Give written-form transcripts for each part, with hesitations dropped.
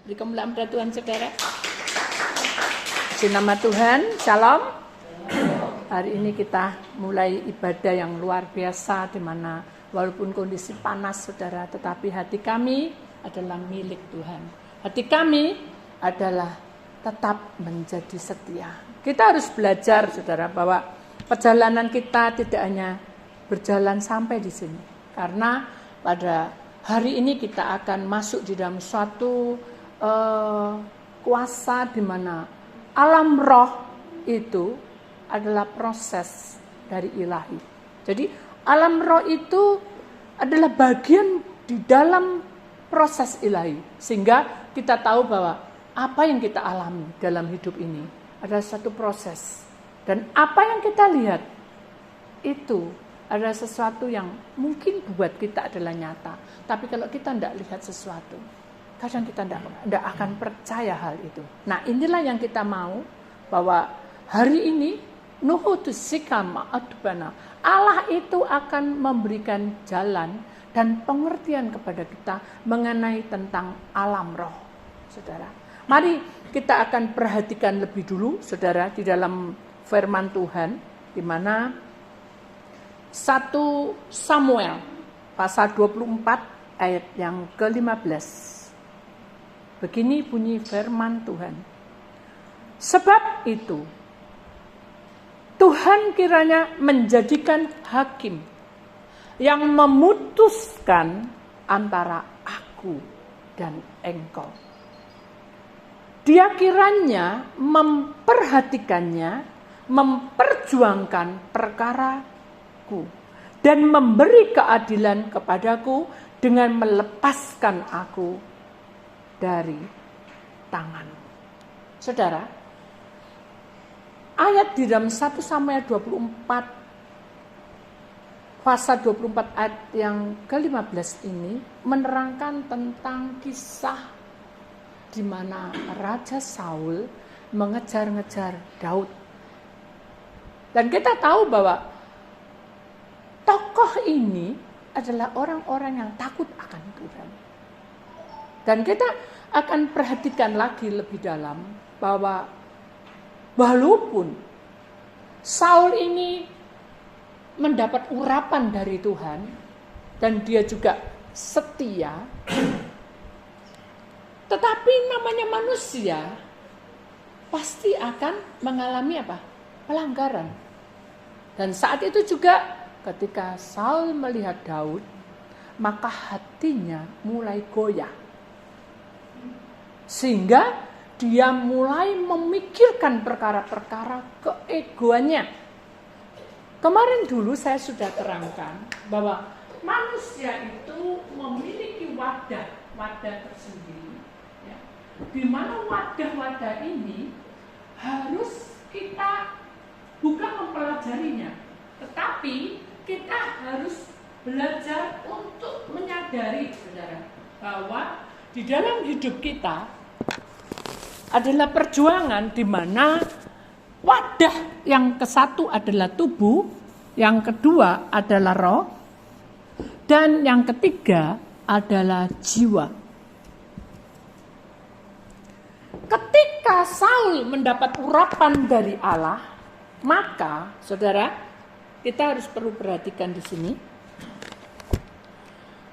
Beri kemuliaan pada Tuhan, saudara. Di nama Tuhan, shalom. Hari ini kita mulai ibadah yang luar biasa, di mana walaupun kondisi panas, saudara, tetapi hati kami adalah milik Tuhan. Hati kami adalah tetap menjadi setia. Kita harus belajar, saudara, bahwa perjalanan kita tidak hanya berjalan sampai di sini. Karena pada hari ini kita akan masuk di dalam suatu kuasa di mana alam roh itu adalah proses dari ilahi. Jadi alam roh itu adalah bagian di dalam proses ilahi. Sehingga kita tahu bahwa apa yang kita alami dalam hidup ini adalah satu proses. Dan apa yang kita lihat itu adalah sesuatu yang mungkin buat kita adalah nyata. Tapi kalau kita tidak lihat sesuatu, kadang kita tidak akan percaya hal itu. Nah, inilah yang kita mau, bahwa hari ini nuhutusikama adbana, Allah itu akan memberikan jalan dan pengertian kepada kita mengenai tentang alam roh, saudara. Mari kita akan perhatikan lebih dulu, saudara, di dalam firman Tuhan, di mana 1 Samuel pasal 24 ayat yang ke-15. Begini bunyi firman Tuhan. Sebab itu, Tuhan kiranya menjadikan hakim yang memutuskan antara aku dan engkau. Dia kiranya memperhatikannya, memperjuangkan perkaraku, dan memberi keadilan kepadaku dengan melepaskan aku dari tangan. Saudara, ayat di dalam 1 Samuel 24, pasal 24 ayat yang ke-15 ini menerangkan tentang kisah di mana Raja Saul mengejar-ngejar Daud. Dan kita tahu bahwa tokoh ini adalah orang-orang yang takut akan Tuhan. Dan kita akan perhatikan lagi lebih dalam bahwa walaupun Saul ini mendapat urapan dari Tuhan dan dia juga setia, tetapi namanya manusia pasti akan mengalami apa? Pelanggaran. Dan saat itu juga ketika Saul melihat Daud, maka hatinya mulai goyah. Sehingga dia mulai memikirkan perkara-perkara keegoannya. Kemarin dulu saya sudah terangkan bahwa manusia itu memiliki wadah tersendiri. Ya. Di mana wadah-wadah ini harus kita bukan mempelajarinya, tetapi kita harus belajar untuk menyadari, saudara, bahwa di dalam hidup kita adalah perjuangan di mana wadah yang ke-1 adalah tubuh, yang kedua adalah roh, dan yang ketiga adalah jiwa. Ketika Saul mendapat urapan dari Allah, maka saudara, kita harus perlu perhatikan di sini.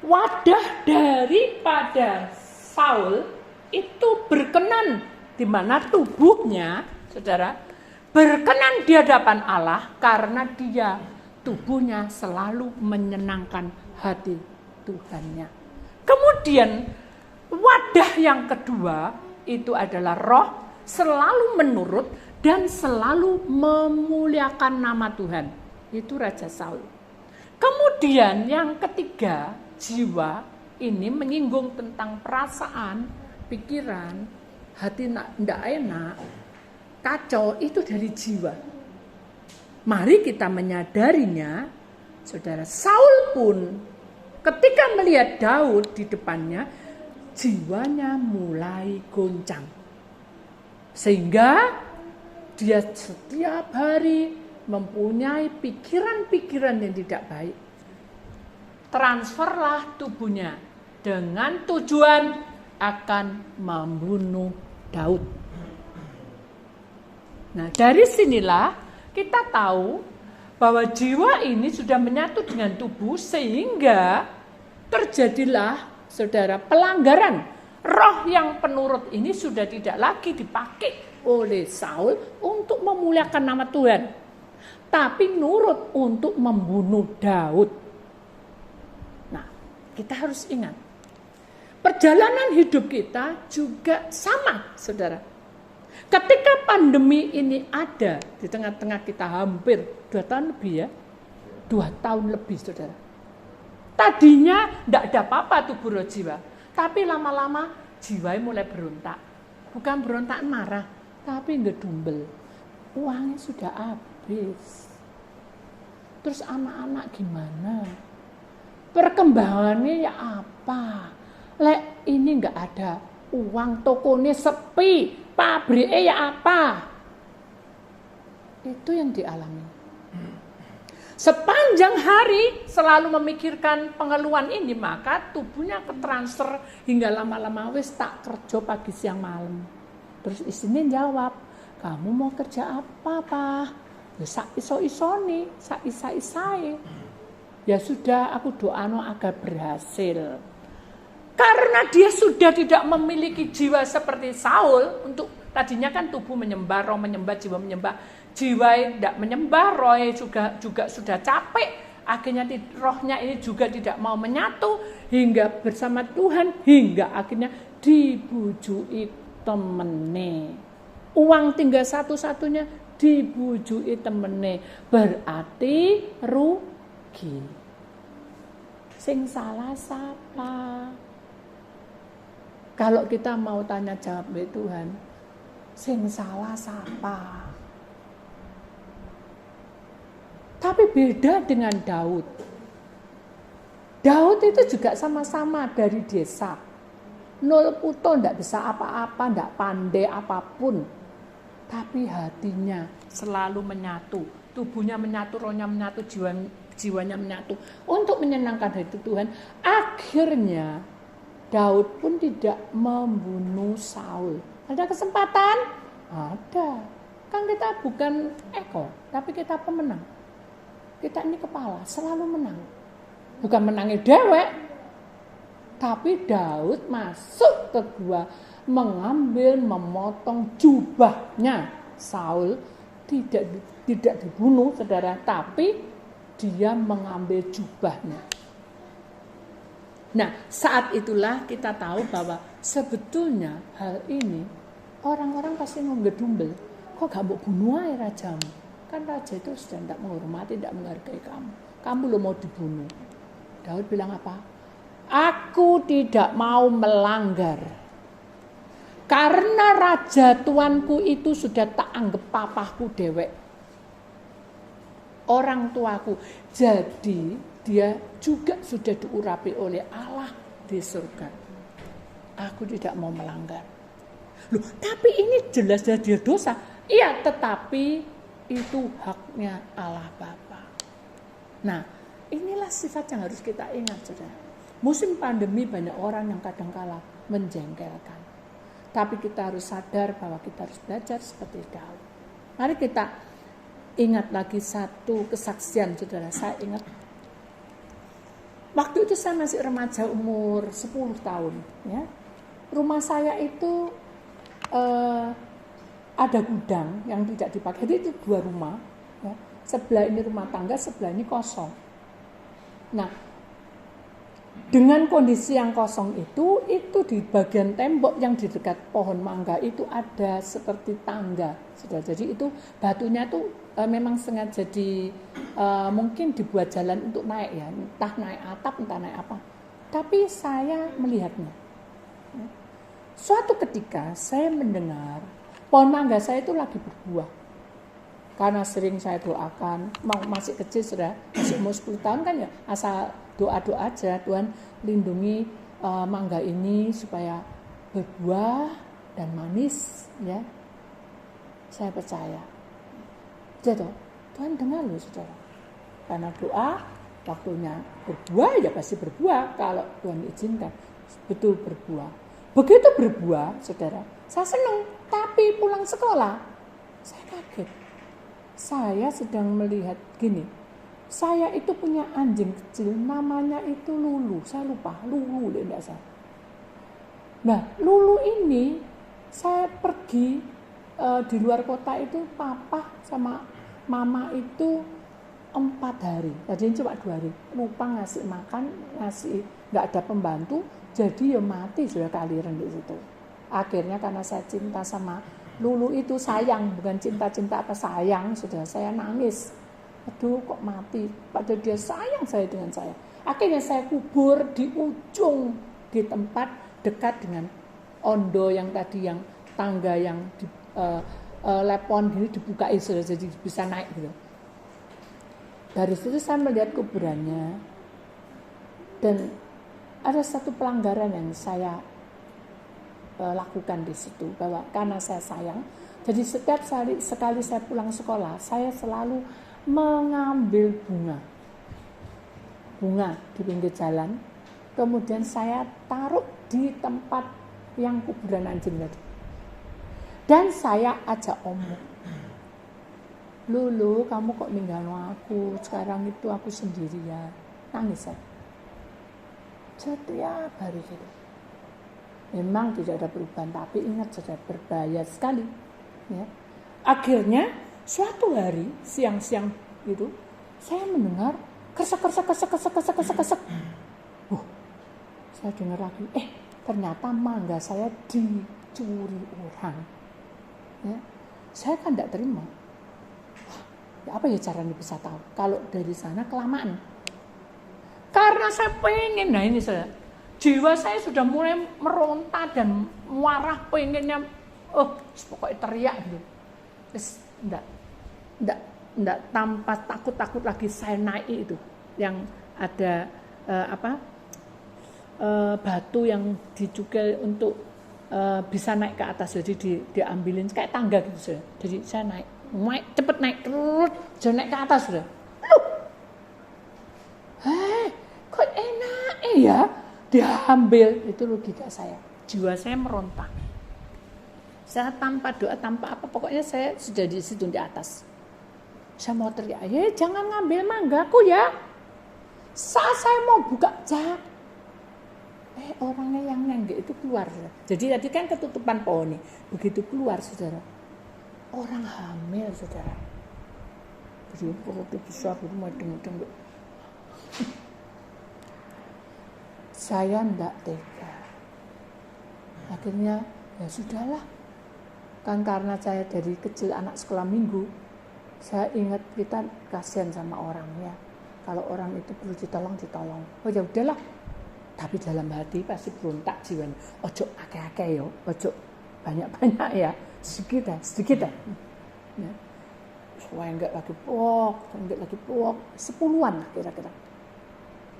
Wadah daripada Saul itu berkenan di mana tubuhnya, saudara, berkenan di hadapan Allah karena dia tubuhnya selalu menyenangkan hati Tuhannya. Kemudian wadah yang kedua itu adalah roh, selalu menurut dan selalu memuliakan nama Tuhan. Itu Raja Saul. Kemudian yang ketiga, jiwa, ini menyinggung tentang perasaan, pikiran, hati tidak enak, kacau, itu dari jiwa. Mari kita menyadarinya, saudara. Saul pun ketika melihat Daud di depannya, jiwanya mulai goncang. Sehingga dia setiap hari mempunyai pikiran-pikiran yang tidak baik. Transferlah tubuhnya dengan tujuan akan membunuh Daud. Nah, dari sinilah kita tahu bahwa jiwa ini sudah menyatu dengan tubuh sehingga terjadilah, saudara, pelanggaran. Roh yang penurut ini sudah tidak lagi dipakai oleh Saul untuk memuliakan nama Tuhan, tapi nurut untuk membunuh Daud. Nah, kita harus ingat, perjalanan hidup kita juga sama, saudara. Ketika pandemi ini ada di tengah-tengah kita, hampir 2 tahun lebih ya, 2 tahun lebih, saudara. Tadinya tidak ada apa-apa tubuh roh jiwa, tapi lama-lama jiwa mulai berontak. Bukan berontak marah, tapi ngedumbel. Uangnya sudah habis. Terus anak-anak gimana? Perkembangannya ya apa? Lek ini nggak ada uang, tokonya sepi, pabriknya ya apa? Itu yang dialami. Sepanjang hari selalu memikirkan pengeluhan ini, maka tubuhnya ketransfer hingga lama-lama wis tak kerja pagi siang malam. Terus istrinya jawab, kamu mau kerja apa, Pak? Ya sak iso-isoni, sak isa-isai. Ya sudah, aku doano agar berhasil. Karena dia sudah tidak memiliki jiwa seperti Saul, untuk tadinya kan tubuh menyembah, roh menyembah, jiwa menyembah. Jiwa tidak menyembah, roh juga sudah capek. Akhirnya rohnya ini juga tidak mau menyatu hingga bersama Tuhan, hingga akhirnya dibujui temene. Uang tinggal satu-satunya, dibujui temene. Berarti rugi. Sing salah siapa? Kalau kita mau tanya jawab Tuhan, sing salah siapa? Tapi beda dengan Daud. Daud itu juga sama-sama dari desa. Nol puto, tidak bisa apa-apa, tidak pandai apapun. Tapi hatinya selalu menyatu. Tubuhnya menyatu, rohnya menyatu, jiwanya menyatu. Untuk menyenangkan hati Tuhan. Akhirnya Daud pun tidak membunuh Saul. Ada kesempatan? Ada. Kan kita bukan ekor, tapi kita pemenang. Kita ini kepala, selalu menang. Bukan menangnya dewek, tapi Daud masuk ke gua, mengambil, memotong jubahnya Saul. Tidak dibunuh, saudara, tapi dia mengambil jubahnya. Nah, saat itulah kita tahu bahwa sebetulnya hal ini orang-orang pasti nggedumbel. Kok gak mau bunuh aja rajamu? Kan raja itu sudah tidak menghormati, tidak menghargai kamu. Kamu lo mau dibunuh. Daud bilang apa? Aku tidak mau melanggar. Karena raja tuanku itu sudah tak anggap papahku dewek. Orang tuaku. Jadi dia juga sudah diurapi oleh Allah di surga. Aku tidak mau melanggar. Loh, tapi ini jelas-jelas dia dosa. Iya, tetapi itu haknya Allah Bapa. Nah, inilah sifat yang harus kita ingat, saudara. Musim pandemi banyak orang yang kadang-kala menjengkelkan. Tapi kita harus sadar bahwa kita harus belajar seperti Daud. Mari kita ingat lagi satu kesaksian, saudara. Saya ingat waktu itu saya masih remaja umur 10 tahun. Ya. Rumah saya itu ada gudang yang tidak dipakai. Jadi itu 2 rumah. Ya. Sebelah ini rumah tangga, sebelah ini kosong. Nah, dengan kondisi yang kosong itu di bagian tembok yang di dekat pohon mangga itu ada seperti tangga. Jadi itu batunya tuh memang sengaja mungkin dibuat jalan untuk naik ya, entah naik atap, entah naik apa. Tapi saya melihatnya. Suatu ketika saya mendengar pohon mangga saya itu lagi berbuah. Karena sering saya doakan, masih kecil sudah, masih umur 10 tahun kan ya, asal doa-doa aja, Tuhan lindungi mangga ini supaya berbuah dan manis ya. Saya percaya. Jadi Tuhan dengar loh saudara. Karena doa waktunya berbuah ya pasti berbuah kalau Tuhan izinkan, betul berbuah. Begitu berbuah, saudara, saya senang. Tapi pulang sekolah, saya kaget. Saya sedang melihat gini, saya itu punya anjing kecil, namanya itu Lulu. Saya lupa, Lulu tidak salah. Nah, Lulu ini saya pergi di luar kota itu, papa sama mama itu 4 hari. Tadi cuma 2 hari. Lupa ngasih makan, nggak ada pembantu, jadi ya mati sudah kaliran di situ. Akhirnya karena saya cinta sama Lulu itu, sayang, bukan cinta-cinta apa, sayang, sudah saya nangis. Aduh kok mati, padahal dia sayang saya dengan saya. Akhirnya saya kubur di ujung, di tempat dekat dengan ondo yang tadi, yang tangga yang di, lepon gini dibukain sudah, jadi bisa naik gitu. Dari situ saya melihat kuburannya, dan ada satu pelanggaran yang saya lakukan di situ, bahwa karena saya sayang, jadi setiap sekali saya pulang sekolah, saya selalu mengambil bunga di pinggir jalan, kemudian saya taruh di tempat yang kuburan anjing tadi. Dan saya ajak omong, Lulu, kamu kok ninggalin aku, sekarang itu aku sendirian. Nangis saya. Setiap hari gitu. Memang tidak ada perubahan, tapi ingat saja berbahaya sekali. Ya. Akhirnya suatu hari siang-siang itu, saya mendengar kesek. Saya dengar lagi, ternyata mangga saya dicuri orang. Ya, saya kan tidak terima. Ya, apa ya caranya bisa tahu? Kalau dari sana kelamaan. Karena saya pengen, nah ini saya, jiwa saya sudah mulai meronta dan marah, pengennya, pokoknya teriak gitu. Terus enggak tanpa takut lagi saya naik itu, yang ada batu yang dicukai untuk bisa naik ke atas, jadi diambilin kayak tangga gitu sudah. Jadi saya naik cepet naik terus, jangan naik ke atas sudah. Kok enak ya diambil, itu logika saya. Jiwa saya meronta. Saya tanpa doa, tanpa apa, pokoknya saya sudah di situ di atas. Saya mau teriak, jangan ngambil manggaku ya. Saat saya mau buka orangnya yang nyenggak itu keluar. Jadi tadi kan ketutupan pohon nih. Begitu keluar, saudara, orang hamil, saudara. Jadi perutnya besar, mudeng-mudeng. Saya enggak tega. Akhirnya ya sudahlah. Kan karena saya dari kecil anak sekolah minggu, saya ingat kita kasihan sama orangnya. Kalau orang itu perlu ditolong. Oh ya udahlah. Tapi dalam hati pasti berontak jiwanya. Ojo akeh-akeh ya, ojo banyak-banyak ya, sedikit ya. Supaya enggak lagi puak, 10-an lah kira-kira.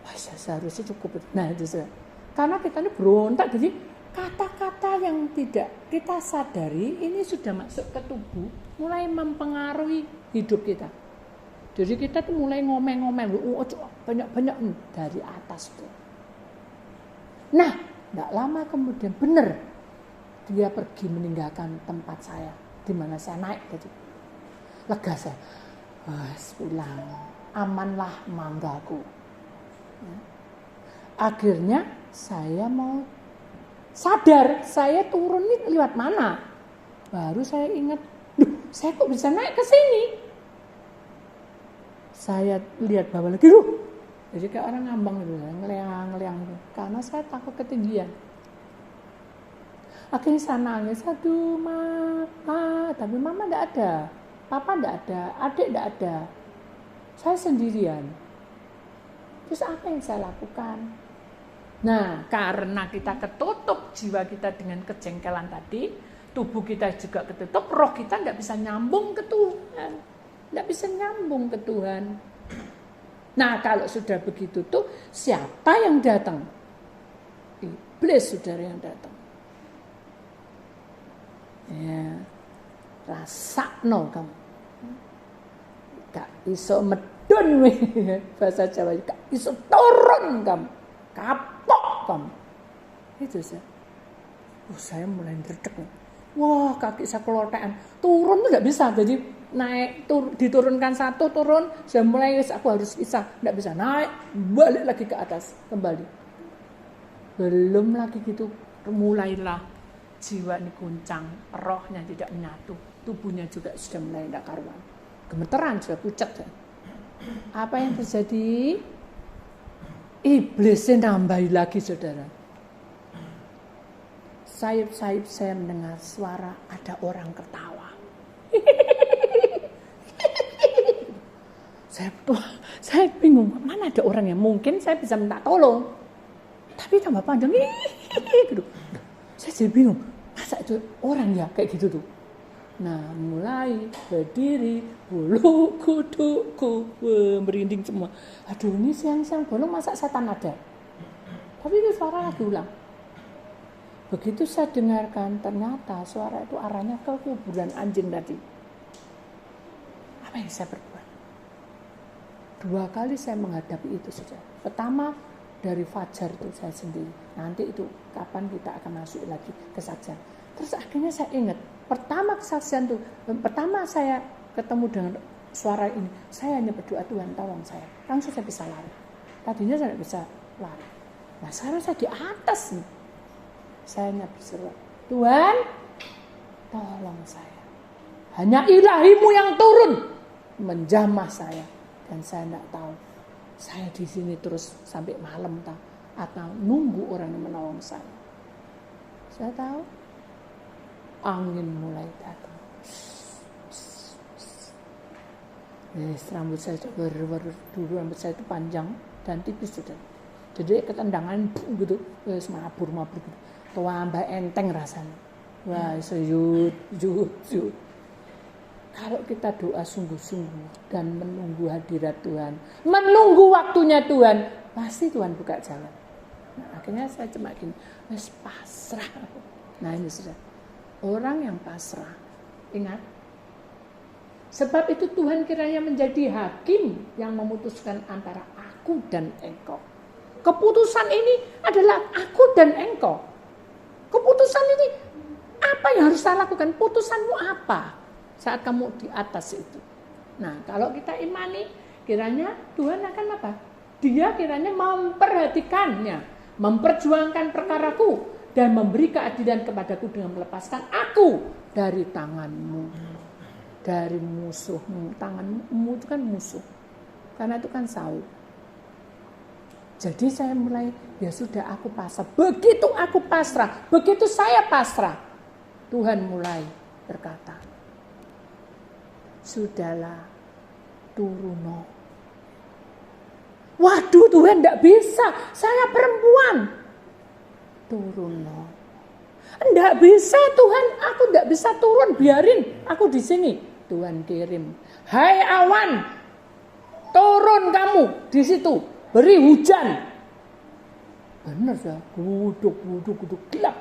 Wah, seharusnya cukup. Nah itu saya. Karena kita ini berontak, jadi kata-kata yang tidak kita sadari ini sudah masuk ke tubuh, mulai mempengaruhi hidup kita. Jadi kita tuh mulai ngomel-ngomel, banyak-banyak dari atas tuh. Nah, tidak lama kemudian benar dia pergi meninggalkan tempat saya, di mana saya naik tadi. Lega saya, pulang, amanlah manggaku. Ya. Akhirnya saya mau sadar, saya turun ini lewat mana? Baru saya ingat, saya kok bisa naik ke sini? Saya lihat bawah lagi, jadi kayak orang ngambang gitu, ngeliang gitu. Karena saya takut ketinggian. Akhirnya saya nangis, aduh mama, tapi mama tidak ada, papa tidak ada, adik tidak ada, saya sendirian. Terus apa yang saya lakukan? Nah, karena kita ketutup jiwa kita dengan kejengkelan tadi, tubuh kita juga ketutup, roh kita tidak bisa nyambung ke Tuhan, tidak bisa nyambung ke Tuhan. Nah, kalau sudah begitu tuh, siapa yang datang? Iblis, saudara, yang datang. Ya, rasakno kamu. Gak iso medun bahasa Jawa, gak iso turun kamu. Kapok kamu. Itu sih. Saya mulai dredeg. Wah, kaki saya kelotekan. Turun tuh nggak bisa. Jadi naik, diturunkan satu, turun. Saya mulai, aku harus bisa. Nggak bisa naik, balik lagi ke atas, kembali. Belum lagi gitu, mulailah jiwa ini guncang, rohnya tidak menyatu, tubuhnya juga sudah mulai tidak karuan, gemeteran, sudah pucat. Apa yang terjadi? Iblisnya nambahi lagi, saudara. Sayup-sayup saya mendengar suara ada orang ketawa. Saya bingung, mana ada orang yang mungkin saya bisa minta tolong. Tapi tambah panjang, gitu. Saya jadi bingung, masa itu orang ya kayak gitu tuh. Nah, mulai berdiri, bulu kuduku, merinding semua. Aduh, ini siang-siang bolong masa setan ada. Tapi itu suara lagi ulang. Begitu saya dengarkan, ternyata suara itu arahnya ke kuburan anjing tadi. Apa yang saya perbuat? 2 kali saya menghadapi itu saja. Pertama, dari fajar itu saya sendiri. Nanti itu kapan kita akan masuk lagi kesaksian. Terus akhirnya saya ingat, pertama kesaksian itu, pertama saya ketemu dengan suara ini, saya hanya berdoa, Tuhan tolong saya. Langsung saya bisa lari. Tadinya saya tidak bisa lari. Nah sekarang saya di atas nih. Saya hanya berseru, Tuhan tolong saya. Hanya ilahimu yang turun menjamah saya. Dan saya tidak tahu. Saya di sini terus sampai malam atau nunggu orang yang menolong saya. Saya tahu angin mulai datang. Rambut saya dulu rambut saya itu panjang dan tipis sudah. Jadi ketendangan gitu, mabur gitu. Tambah enteng rasanya. Wah, seyut. Kalau kita doa sungguh-sungguh dan menunggu hadirat Tuhan, menunggu waktunya Tuhan, pasti Tuhan buka jalan. Nah, akhirnya saya cuma gini, pasrah. Nah ini sudah orang yang pasrah. Ingat, sebab itu Tuhan kiranya menjadi hakim yang memutuskan antara aku dan engkau. Keputusan ini adalah aku dan engkau. Keputusan ini apa yang harus saya lakukan? Putusanmu apa? Saat kamu di atas itu. Nah, kalau kita imani, kiranya Tuhan akan apa? Dia kiranya memperhatikannya, memperjuangkan perkaraku, dan memberi keadilan kepadaku dengan melepaskan aku dari tanganmu, dari musuhmu. Tanganmu itu kan musuh, karena itu kan Saul. Jadi saya mulai, ya sudah aku pasrah. Begitu aku pasrah, begitu saya pasrah, Tuhan mulai berkata, sudahlah, turuno. Waduh Tuhan, tidak bisa, saya perempuan. Turuno. Tidak bisa Tuhan, aku tidak bisa turun, biarin aku di sini. Tuhan kirim, hai awan, turun kamu di situ, beri hujan. Benar ya, guduk gelap.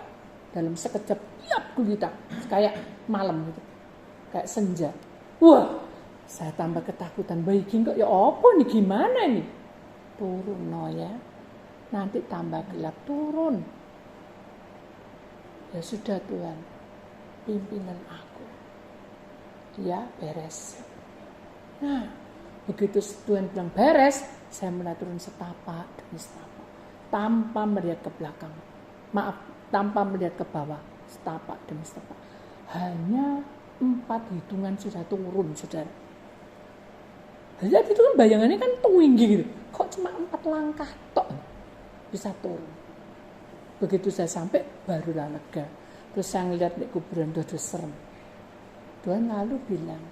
Dalam sekejap, gelap gulita, kayak malam gitu, kayak senja. Wah, saya tambah ketakutan. Baik kok ya apa nih, gimana nih? Turun no ya. Nanti tambah gelap, turun. Ya sudah Tuhan, pimpinan aku. Dia beres. Nah, begitu Tuhan bilang beres, saya mulai turun setapak demi setapak. Tanpa melihat ke belakang. Maaf, tanpa melihat ke bawah. Setapak demi setapak. Hanya 4 hitungan sudah turun, saudara. Lihat itu kan bayangannya kan tinggi gitu. Kok cuma 4 langkah tok bisa turun. Begitu saya sampai barulah lega. Terus saya ngeliat di kuburan udah serem. Tuhan lalu bilang,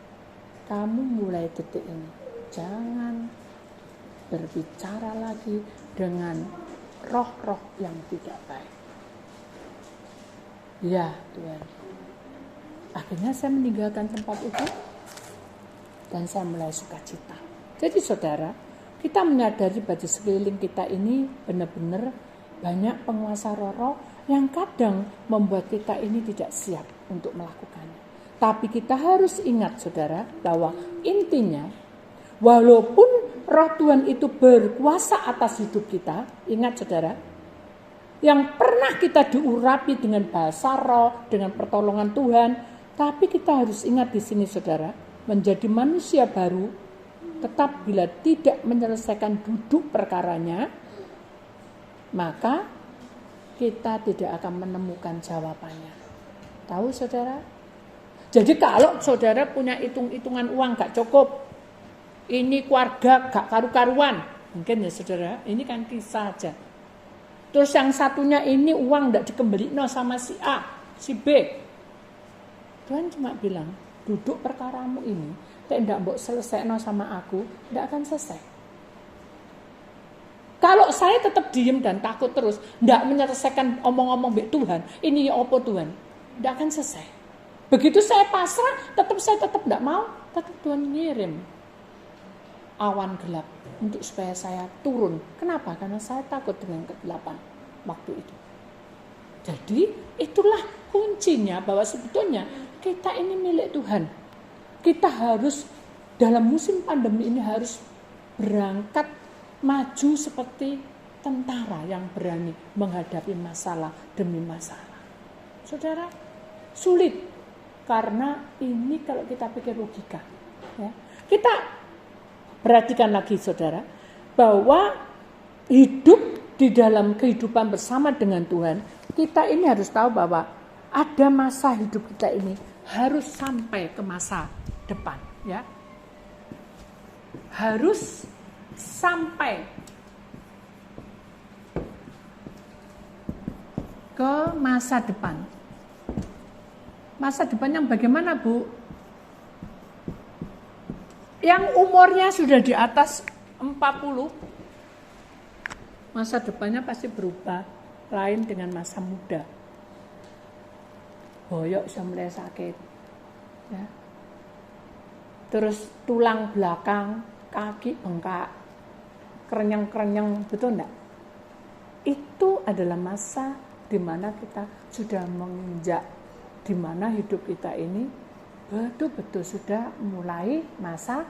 kamu mulai detik ini jangan berbicara lagi dengan roh-roh yang tidak baik. Ya Tuhan. Akhirnya saya meninggalkan tempat itu dan saya mulai sukacita. Jadi saudara, kita menyadari bahwa sekeliling kita ini benar-benar banyak penguasa roh yang kadang membuat kita ini tidak siap untuk melakukannya. Tapi kita harus ingat saudara bahwa intinya walaupun roh Tuhan itu berkuasa atas hidup kita, ingat saudara, yang pernah kita diurapi dengan bahasa roh, dengan pertolongan Tuhan. Tapi kita harus ingat di sini saudara, menjadi manusia baru, tetap bila tidak menyelesaikan duduk perkaranya, maka kita tidak akan menemukan jawabannya. Tahu saudara? Jadi kalau saudara punya hitung-hitungan uang gak cukup, ini keluarga gak karu-karuan, mungkin ya saudara, ini kan kisah aja. Terus yang satunya ini uang gak dikembalikan sama si A, si B. Tuhan cuma bilang, duduk perkaramu ini, tidak mbok selesaikan sama aku, tidak akan selesai. Kalau saya tetap diem dan takut terus, tidak menyelesaikan omong-omong baik Tuhan, ini ya apa Tuhan, tidak akan selesai. Begitu saya pasrah, saya tetap tidak mau, tetap Tuhan ngirim awan gelap untuk supaya saya turun. Kenapa? Karena saya takut dengan kegelapan waktu itu. Jadi itulah kuncinya bahwa sebetulnya kita ini milik Tuhan. Kita harus dalam musim pandemi ini harus berangkat maju seperti tentara yang berani menghadapi masalah demi masalah. Saudara, sulit karena ini kalau kita pikir logika. Ya. Kita perhatikan lagi saudara, bahwa hidup di dalam kehidupan bersama dengan Tuhan, kita ini harus tahu bahwa ada masa hidup kita ini harus sampai ke masa depan, ya. Harus sampai ke masa depan. Masa depan yang bagaimana, Bu? Yang umurnya sudah di atas 40, masa depannya pasti berubah, lain dengan masa muda. Boyok bisa mulai sakit, ya. Terus tulang belakang, kaki bengkak, kerenyang-kerenyang, betul enggak? Itu adalah masa di mana kita sudah menginjak, di mana hidup kita ini betul-betul sudah mulai masa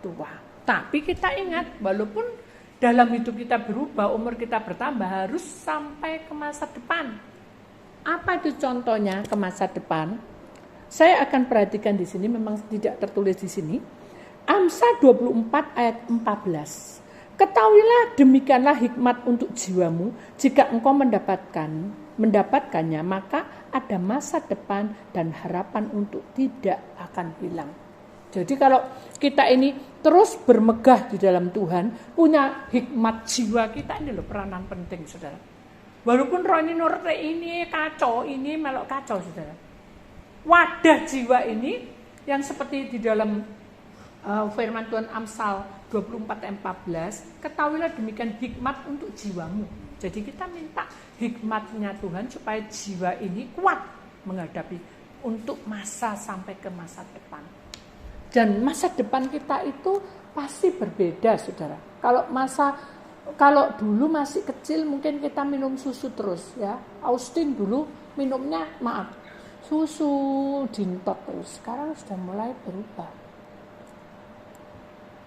tua. Tapi kita ingat, walaupun dalam hidup kita berubah, umur kita bertambah, harus sampai ke masa depan. Apa itu contohnya ke masa depan? Saya akan perhatikan di sini, memang tidak tertulis di sini. Amsal 24 ayat 14. Ketahuilah demikianlah hikmat untuk jiwamu, jika engkau mendapatkannya, maka ada masa depan dan harapan untuk tidak akan hilang. Jadi kalau kita ini terus bermegah di dalam Tuhan, punya hikmat jiwa kita, ini loh peranan penting saudara. Walaupun Roni Nurte ini kacau, ini melok kacau saudara. Wadah jiwa ini yang seperti di dalam firman Tuhan Amsal 24 ayat 14, ketahuilah demikian hikmat untuk jiwamu. Jadi kita minta hikmatnya Tuhan supaya jiwa ini kuat menghadapi untuk masa sampai ke masa depan. Dan masa depan kita itu pasti berbeda saudara. Kalau dulu masih kecil mungkin kita minum susu terus ya. Austin dulu minumnya susu dintot terus. Sekarang sudah mulai berubah.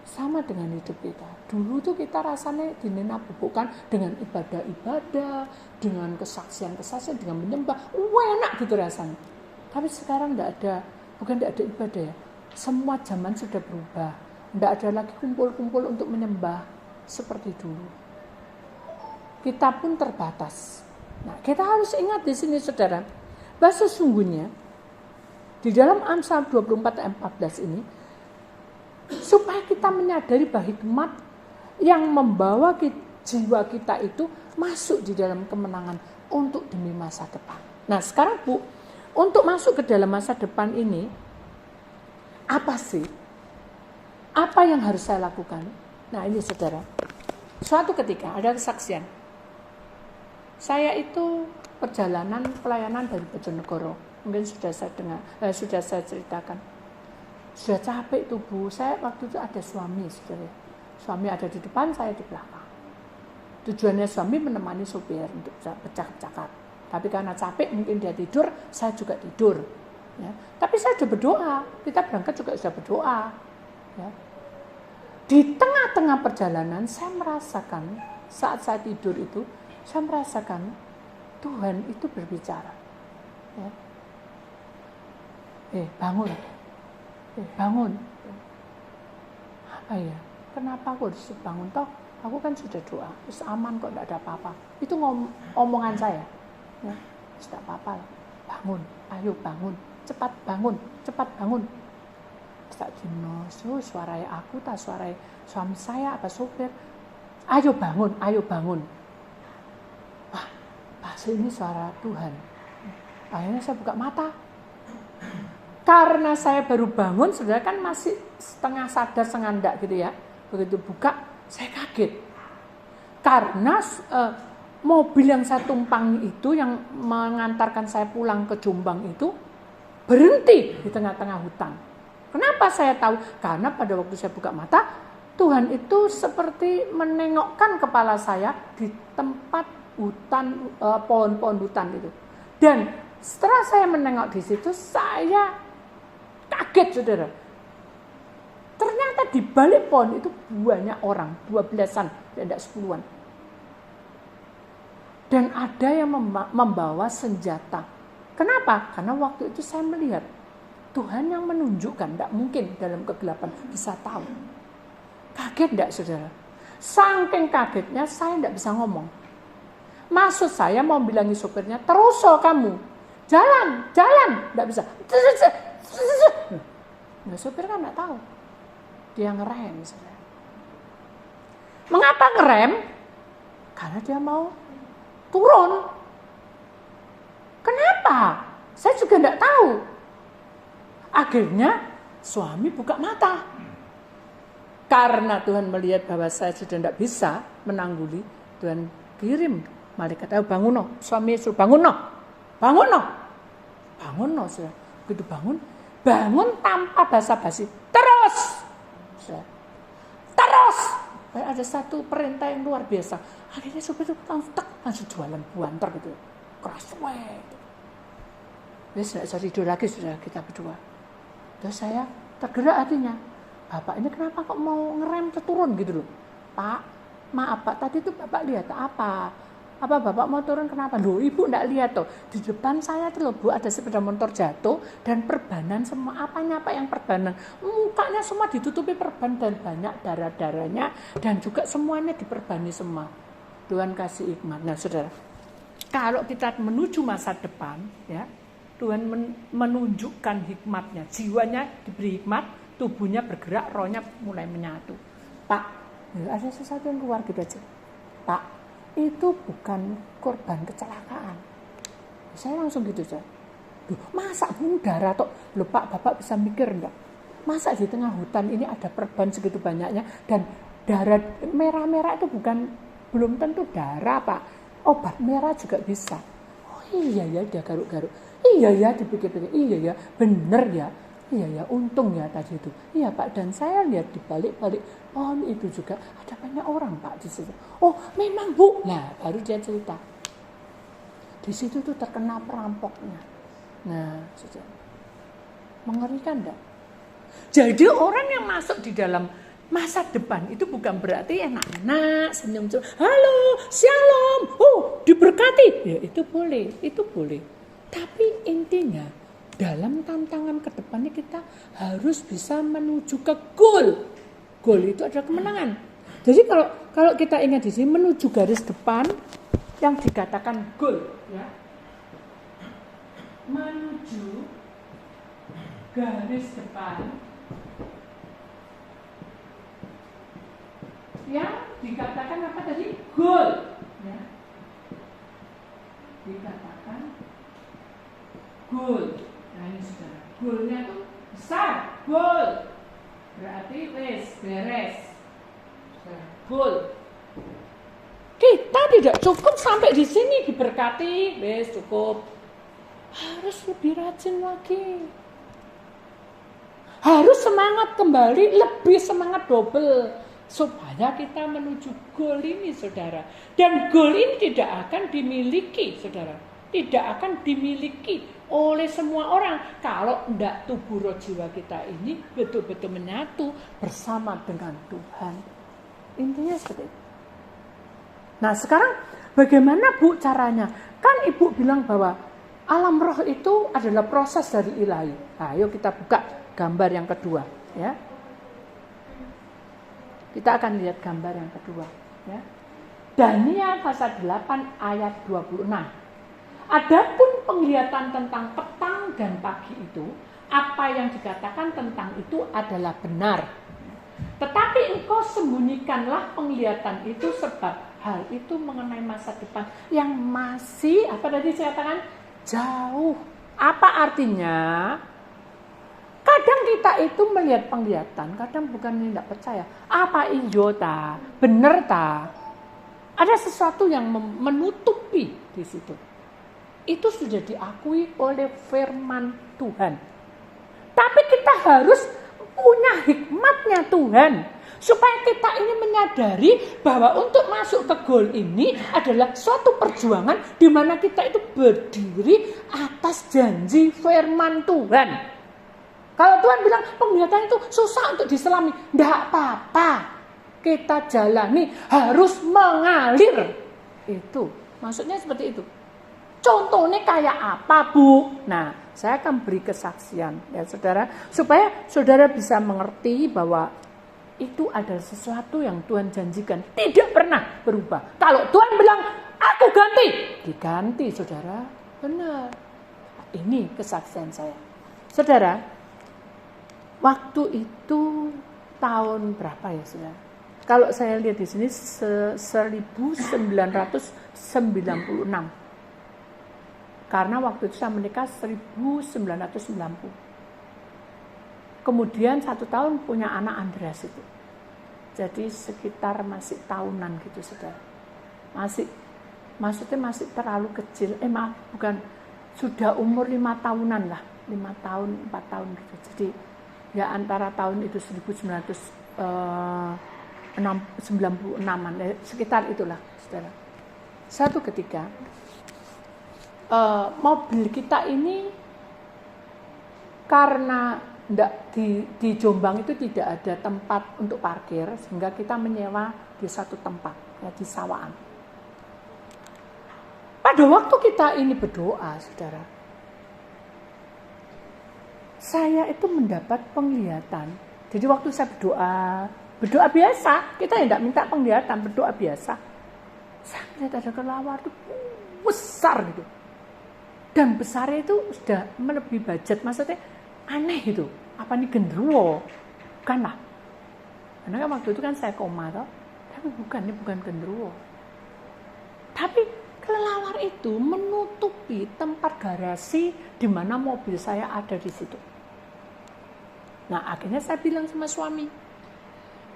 Sama dengan hidup kita. Dulu tuh kita rasanya dinenabubukkan dengan ibadah-ibadah, dengan kesaksian-kesaksian, dengan menyembah. Enak gitu rasanya. Tapi sekarang tidak ada ibadah ya. Semua zaman sudah berubah. Tidak ada lagi kumpul-kumpul untuk menyembah seperti dulu. Kita pun terbatas. Nah, kita harus ingat di sini saudara, bahwa sesungguhnya di dalam Amsal 24 ayat 14 ini, supaya kita menyadari bahwa hikmat yang membawa jiwa kita itu masuk di dalam kemenangan untuk demi masa depan. Nah sekarang Bu, untuk masuk ke dalam masa depan ini, apa sih? Apa yang harus saya lakukan? Nah ini saudara, suatu ketika ada kesaksian. Saya itu perjalanan pelayanan dari Bojonegoro, mungkin sudah saya ceritakan. Sudah capek tuh Bu, saya waktu itu ada suami saudara. Suami ada di depan, saya di belakang. Tujuannya suami menemani sopir untuk bercakap-cakap. Tapi karena capek mungkin dia tidur, saya juga tidur. Ya. Tapi saya sudah berdoa, kita berangkat juga sudah berdoa. Ya. Di tengah-tengah perjalanan saya merasakan, saat saya tidur itu, saya merasakan Tuhan itu berbicara. Ya. Bangun. Bangun. Apa ya? Kenapa aku harus bangun? Toh aku kan sudah doa, terus aman kok, tidak ada apa-apa. Itu omongan saya. Ya, tidak apa-apa. Bangun, ayo bangun, cepat bangun, cepat bangun. Tak dino, suara aku, tak suara suami saya, apa sopir. Ayo bangun, ayo bangun. Wah, pas ini suara Tuhan. Akhirnya saya buka mata. Karena saya baru bangun, saudara kan masih setengah sadar, setengah enggak gitu ya. Begitu buka, saya kaget. Karena mobil yang saya tumpangi itu, yang mengantarkan saya pulang ke Jombang itu, berhenti di tengah-tengah hutan. Kenapa saya tahu? Karena pada waktu saya buka mata, Tuhan itu seperti menengokkan kepala saya di tempat hutan, pohon-pohon hutan itu. Dan setelah saya menengok di situ, saya kaget, saudara. Ternyata di balik pohon itu banyak orang, 12-an, tidak 10-an. Dan ada yang membawa senjata. Kenapa? Karena waktu itu saya melihat Tuhan yang menunjukkan, tidak mungkin dalam kegelapan bisa tahu. Kaget tidak, saudara? Saking kagetnya saya tidak bisa ngomong. Maksud saya mau bilangi sopirnya, terus kamu, jalan, tidak bisa. Nah, sopir kan tidak tahu. Dia ngerem, saudara. Mengapa ngerem? Karena dia mau turun. Kenapa? Saya juga tidak tahu. Akhirnya suami buka mata. Karena Tuhan melihat bahwa saya sudah tidak bisa menangguli, Tuhan kirim malaikat, ayo bangun no. Suami suruh bangun no. Bangun no. Bangun no, saudara. Begitu bangun tanpa basa-basi. Terus. Saudara. Terus. Ada satu perintah yang luar biasa. Akhirnya supir itu langsung jualan buantar gitu. Keras weh. Wes tidak bisa tidur lagi, sudah kita berdua. Terus saya tergerak hatinya. Bapak ini kenapa kok mau ngerem turun gitu loh? Pak, maaf Pak, tadi itu Bapak lihat apa? Apa Bapak mau turun kenapa? Loh, Ibu enggak lihat toh. Di depan saya tuh loh Bu, ada sepeda motor jatuh dan perbanan semua. Apanya Pak yang perbanan? Mukanya semua ditutupi perban dan banyak darah-darahnya dan juga semuanya diperbani semua. Tuhan kasih hikmat. Nah, saudara, kalau kita menuju masa depan, ya, Tuhan menunjukkan hikmatnya. Jiwanya diberi hikmat, tubuhnya bergerak, rohnya mulai menyatu. Pak, ada sesuatu yang keluar gitu aja. Pak, itu bukan korban kecelakaan. Saya langsung gitu aja. Duh, masa bunuh darah toh? Loh Pak, Bapak bisa mikir enggak? Masa di tengah hutan ini ada perban segitu banyaknya dan darah merah-merah itu belum tentu darah Pak. Obat merah juga bisa. Oh iya ya, dia garuk-garuk. Iya ya, dipikir-pikir. Iya ya, bener ya. Iya ya, untung ya tadi itu. Iya Pak, dan saya lihat di balik-balik pohon itu juga ada banyak orang Pak di situ. Oh memang Bu. Nah baru dia cerita. Di situ tuh terkena perampoknya. Nah, mengerikan enggak? Jadi orang yang masuk di dalam masa depan itu bukan berarti enak-enak, senyum-senyum, halo, shalom, diberkati. Ya itu boleh. Tapi intinya dalam tantangan ke depannya kita harus bisa menuju ke goal. Goal itu adalah kemenangan. Jadi kalau kita ingat di sini menuju garis depan yang dikatakan goal, ya. Menuju garis depan yang dikatakan apa tadi? Goal, ya. Dikatakan goal. Nah ini saudara, goalnya tuh besar, goal. Berarti beres. Goal. Kita tidak cukup sampai di sini diberkati, cukup. Harus lebih rajin lagi. Harus semangat kembali, lebih semangat double. Supaya kita menuju goal ini, saudara. Dan goal ini tidak akan dimiliki, saudara. Tidak akan dimiliki oleh semua orang kalau tidak tubuh roh jiwa kita ini betul-betul menyatu bersama dengan Tuhan. Intinya seperti itu. Nah sekarang bagaimana Bu caranya? Kan Ibu bilang bahwa alam roh itu adalah proses dari ilahi. Nah, ayo kita buka gambar yang kedua, ya. Kita akan lihat gambar yang kedua, ya. Daniel pasal 8 ayat 26. Adapun penglihatan tentang petang dan pagi itu, apa yang dikatakan tentang itu adalah benar. Tetapi engkau sembunyikanlah penglihatan itu sebab hal itu mengenai masa depan yang masih, apa tadi saya katakan, jauh. Apa artinya? Kadang kita itu melihat penglihatan, kadang bukan tidak percaya. Apa iyo ta? Bener ta? Ada sesuatu yang menutupi di situ. Itu sudah diakui oleh firman Tuhan. Tapi kita harus punya hikmatnya Tuhan. Supaya kita ini menyadari bahwa untuk masuk ke goal ini adalah suatu perjuangan di mana kita itu berdiri atas janji firman Tuhan. Kalau Tuhan bilang penglihatan itu susah untuk diselami, tidak apa-apa. Kita jalani, harus mengalir. Itu, maksudnya seperti itu. Contohnya kayak apa, Bu? Nah, saya akan beri kesaksian ya saudara, supaya saudara bisa mengerti bahwa itu adalah sesuatu yang Tuhan janjikan, tidak pernah berubah. Kalau Tuhan bilang, aku ganti, diganti saudara, benar. Ini kesaksian saya. Saudara, waktu itu tahun berapa ya saudara? Kalau saya lihat di sini 1996. Karena waktu itu saya menikah 1990. Kemudian 1 tahun punya anak Andreas itu. Jadi sekitar masih tahunan gitu saudara. Maksudnya masih terlalu kecil. Bukan. Sudah umur 5 tahunan lah. 5 tahun, 4 tahun gitu. Jadi ya antara tahun itu 1996an. Sekitar itulah saudara. Satu ketika mobil kita ini karena di Jombang itu tidak ada tempat untuk parkir, sehingga kita menyewa di satu tempat, ya, di Sawaan. Pada waktu kita ini berdoa, saudara, saya itu mendapat penglihatan. Jadi waktu saya berdoa biasa, kita tidak minta penglihatan, berdoa biasa. Saya melihat ada kelawar itu besar gitu. Dan besarnya itu sudah melebihi budget, maksudnya aneh gitu. Apa ini genderuwo? Bukan lah. Karena kan waktu itu kan saya koma toh. Tapi bukan, ini bukan genderuwo. Tapi kelelawar itu menutupi tempat garasi di mana mobil saya ada di situ. Nah, akhirnya saya bilang sama suami,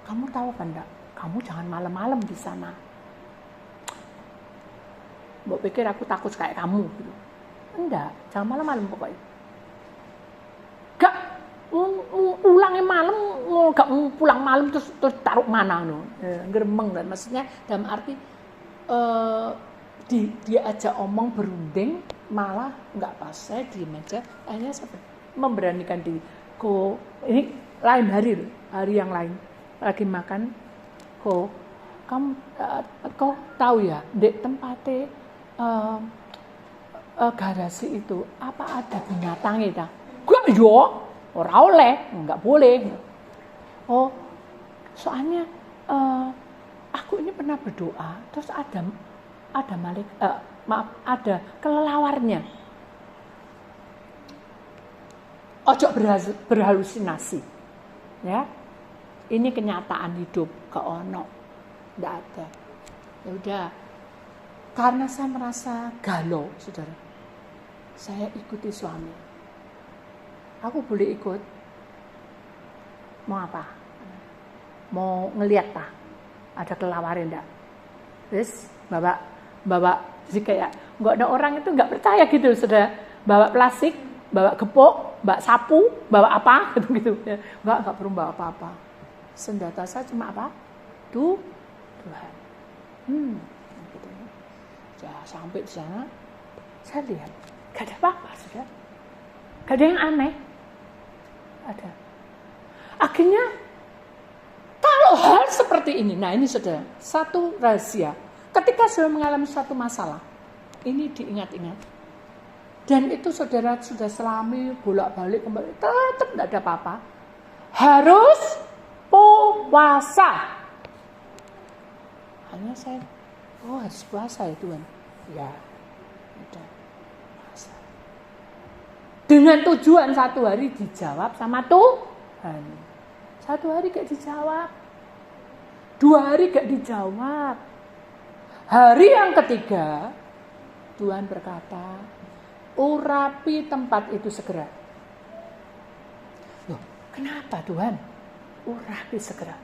kamu tahu kan enggak? Kamu jangan malam-malam di sana. Mbok pikir aku takut kayak kamu gitu. Enggak, jangan malam-malam pokoknya. Gak pulangnya malam, gak pulang malam terus taruh mana no. Geremeng kan, maksudnya dalam arti dia ajak omong berunding, malah nggak pas. Saya diem aja, akhirnya saya memberanikan diri. Ini lain hari yang lain lagi makan. Kamu kau tahu ya, di tempatnya garasi itu apa ada binatangnya? Gak yo, ora oleh, nggak boleh. Oh, soalnya aku ini pernah berdoa, terus ada ada kelelawarnya. Ojo berhalusinasi, ya. Ini kenyataan hidup, gak ono, nggak ada. Ya udah, karena saya merasa galau, saudara. Saya ikuti suami. Aku boleh ikut? Mau apa? Mau ngeliat tak? Ada kelawarin enggak? Terus bawa jadi kayak nggak ada orang itu nggak percaya gitu, sudah bawa plastik, bawa gepok, bawa sapu, bawa apa gitu ya. Nggak perlu bawa apa-apa. Senjata saya cuma apa? Tuhan. Gitu. Ya, sampai di sana saya lihat gak ada apa-apa, sudah. Gak ada yang aneh. Ada. Akhirnya kalau hal seperti ini, nah ini sudah satu rahasia. ketika saudara mengalami suatu masalah, ini diingat-ingat. Dan itu saudara sudah selami bolak-balik kembali, tetap tidak ada apa-apa. Harus puasa. Hanya saya, harus puasa ya Tuhan. Ya, udah puasa. Dengan tujuan satu hari dijawab sama Tuhan. Satu hari gak dijawab. 2 hari gak dijawab. Hari yang ketiga, Tuhan berkata, urapi tempat itu segera. Loh, kenapa Tuhan? Urapi segera.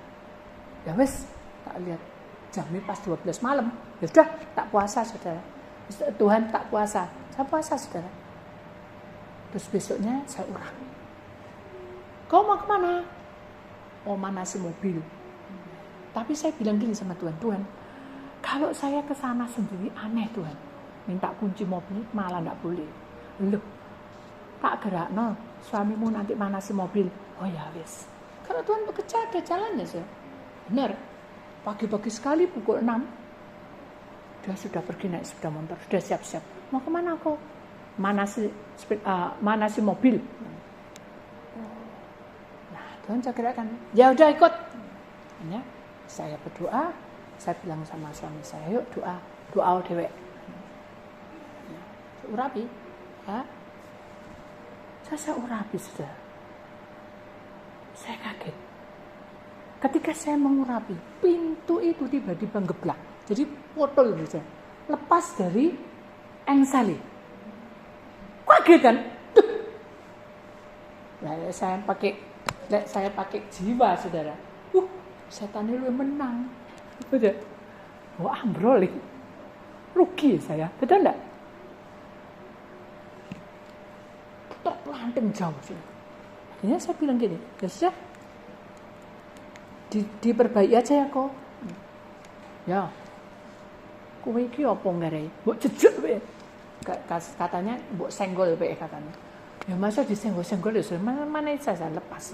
Ya wes, tak lihat jamnya pas 12 malam. Ya sudah, tak puasa saudara. Tuhan tak puasa. Saya puasa saudara. Terus besoknya saya urapi. Kau mau kemana? Mau manasi mobil. Tapi saya bilang gini sama Tuhan, Tuhan, kalau saya ke sana sendiri aneh Tuhan. Minta kunci mobil malah enggak boleh. Loh, tak gerakno, suamimu nanti manasi mobil. Oh ya wis. Kalau Tuhan bekerja ada jalannya sih. Benar. Pagi-pagi sekali pukul 6. Dia sudah pergi naik sepeda motor, sudah siap-siap. Mau kemana kau? Manasi mobil. Nah, Tuhan saya gerakkan. Ya udah ikut. Ya. Saya berdoa, saya bilang sama suami saya, yuk doa dewek. Ya, urapi, ya. Saya urapi sudah. Saya kaget. Ketika saya mengurapi, pintu itu tiba-tiba ngeblak. Jadi potol gitu. Lepas dari engseli. Kaget kan? Nah, saya pakai jiwa saudara. Setan itu menang. Betul. Wah, ambrol. Rugi saya. Betul enggak? Terpelanting jauh sih. Akhirnya saya bilang gini, ya sudah. Diperbaiki aja ya kok. Ya. Kowe iki apa ngare? Mbok jejek wae. Katanya mbok senggol wae katanya. Ya masa disenggol-senggol ya mana saya lepas.